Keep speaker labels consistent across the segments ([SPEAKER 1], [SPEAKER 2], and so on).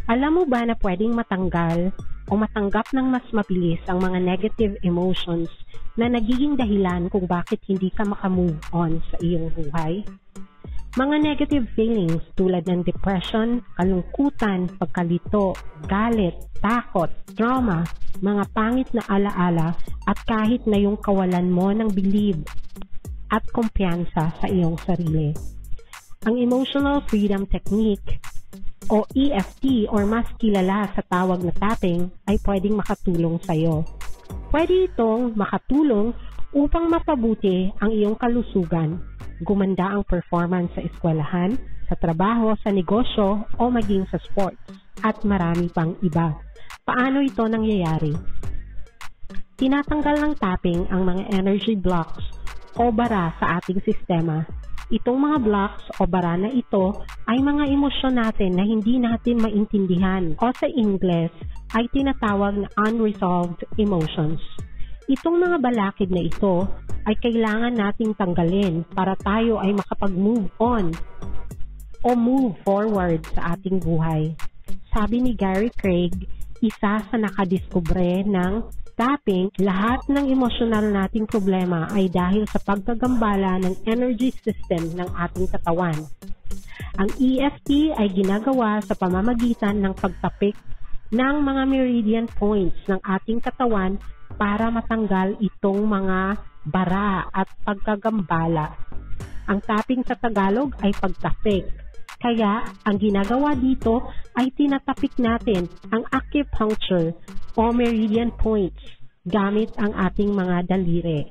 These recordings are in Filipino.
[SPEAKER 1] Alam mo ba na pwedeng matanggal o matanggap ng mas mabilis ang mga negative emotions na nagiging dahilan kung bakit hindi ka makamove on sa iyong buhay? Mga negative feelings tulad ng depression, kalungkutan, pagkalito, galit, takot, trauma, mga pangit na alaala at kahit na yung kawalan mo ng believe at kumpiyansa sa iyong sarili. Ang Emotional Freedom Technique o EFT or mas kilala sa tawag na tapping ay pwedeng makatulong sa iyo. Pwede itong makatulong upang mapabuti ang iyong kalusugan, gumanda ang performance sa eskwelahan, sa trabaho, sa negosyo o maging sa sports, at marami pang iba. Paano ito nangyayari? Tinatanggal ng tapping ang mga energy blocks o bara sa ating sistema. Itong mga blocks o bara na ito ay mga emosyon natin na hindi natin maintindihan o sa Ingles ay tinatawag na unresolved emotions. Itong mga balakid na ito ay kailangan nating tanggalin para tayo ay makapag-move on o move forward sa ating buhay. Sabi ni Gary Craig, isa sa nakadiskubre ng tapping, lahat ng emosyonal nating problema ay dahil sa pagkagambala ng energy system ng ating katawan. Ang EFT ay ginagawa sa pamamagitan ng pagtapik ng mga meridian points ng ating katawan para matanggal itong mga bara at pagkagambala. Ang tapping sa Tagalog ay pagtapik. Kaya, ang ginagawa dito ay tinatapik natin ang acupuncture o meridian points gamit ang ating mga daliri.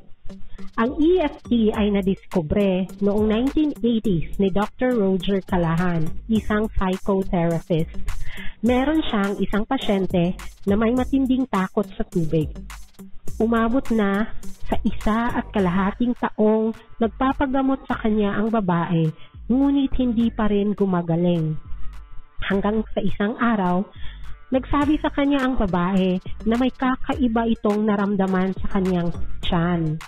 [SPEAKER 1] Ang EFT ay nadiskubre noong 1980s ni Dr. Roger Callahan, isang psychotherapist. Meron siyang isang pasyente na may matinding takot sa tubig. Umabot na sa 1.5 taong nagpapagamot sa kanya ang babae, ngunit hindi pa rin gumagaling. Hanggang sa isang araw, nagsabi sa kanya ang babae na may kakaiba itong naramdaman sa kanyang tiyan.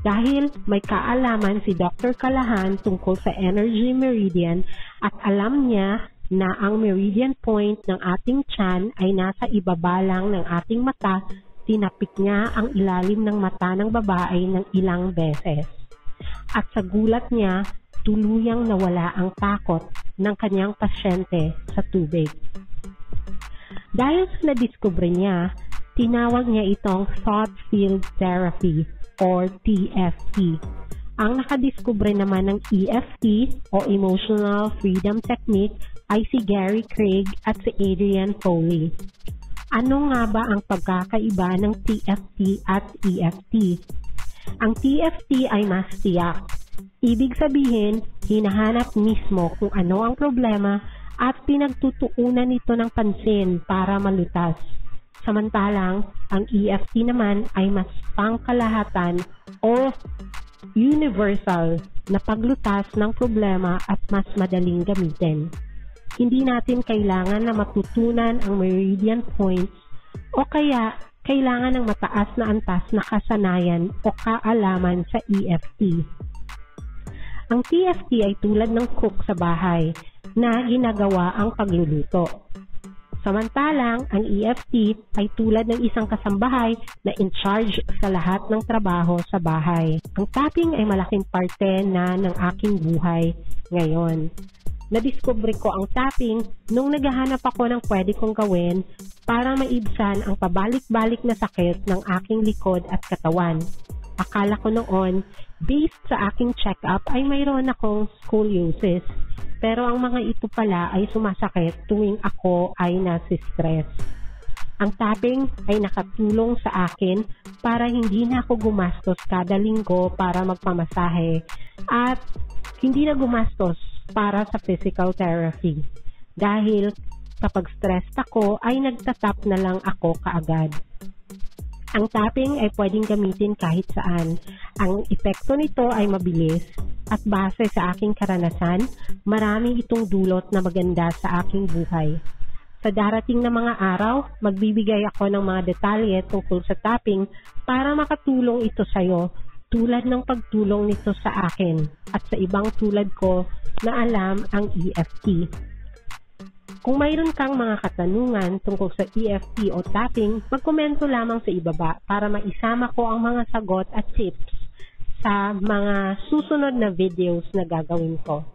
[SPEAKER 1] Dahil may kaalaman si Dr. Callahan tungkol sa energy meridian at alam niya na ang meridian point ng ating tiyan ay nasa ibaba lang ng ating mata, tinapik niya ang ilalim ng mata ng babae ng ilang beses. At sa gulat niya, tuluyang nawala ang takot ng kanyang pasyente sa tubig. Dahil sa nadiskubre niya, tinawag niya itong Thought Field Therapy or TFT. Ang nakadiskubre naman ng EFT o Emotional Freedom Technique ay si Gary Craig at si Adrian Foley. Ano nga ba ang pagkakaiba ng TFT at EFT? Ang TFT ay mas tiyak. Ibig sabihin, hinahanap mismo kung ano ang problema at pinagtutuunan nito ng pansin para malutas. Samantalang, ang EFT naman ay mas pangkalahatan o universal na paglutas ng problema at mas madaling gamitin. Hindi natin kailangan na matutunan ang meridian points o kaya kailangan ng mataas na antas na kasanayan o kaalaman sa EFT. Ang TFT ay tulad ng cook sa bahay na ginagawa ang pagluluto. Samantalang, ang EFT ay tulad ng isang kasambahay na in charge sa lahat ng trabaho sa bahay. Ang tapping ay malaking parte na ng aking buhay ngayon. Nadiskubre ko ang tapping nung naghahanap ako ng pwede kong gawin para maibsan ang pabalik-balik na sakit ng aking likod at katawan. Akala ko noon, based sa aking check-up ay mayroon akong scoliosis. Pero ang mga ito pala ay sumasakit tuwing ako ay nasi-stress. Ang tapping ay nakatulong sa akin para hindi na ako gumastos kada linggo para magpamasahe at hindi na gumastos para sa physical therapy. Dahil kapag stressed ako ay nagtatap na lang ako kaagad. Ang tapping ay pwedeng gamitin kahit saan. Ang epekto nito ay mabilis at base sa aking karanasan, marami itong dulot na maganda sa aking buhay. Sa darating na mga araw, magbibigay ako ng mga detalye tungkol sa tapping para makatulong ito sa iyo tulad ng pagtulong nito sa akin at sa ibang tulad ko na alam ang EFT. Kung mayroon kang mga katanungan tungkol sa EFT o tapping, magkomento lamang sa ibaba para maisama ko ang mga sagot at tips sa mga susunod na videos na gagawin ko.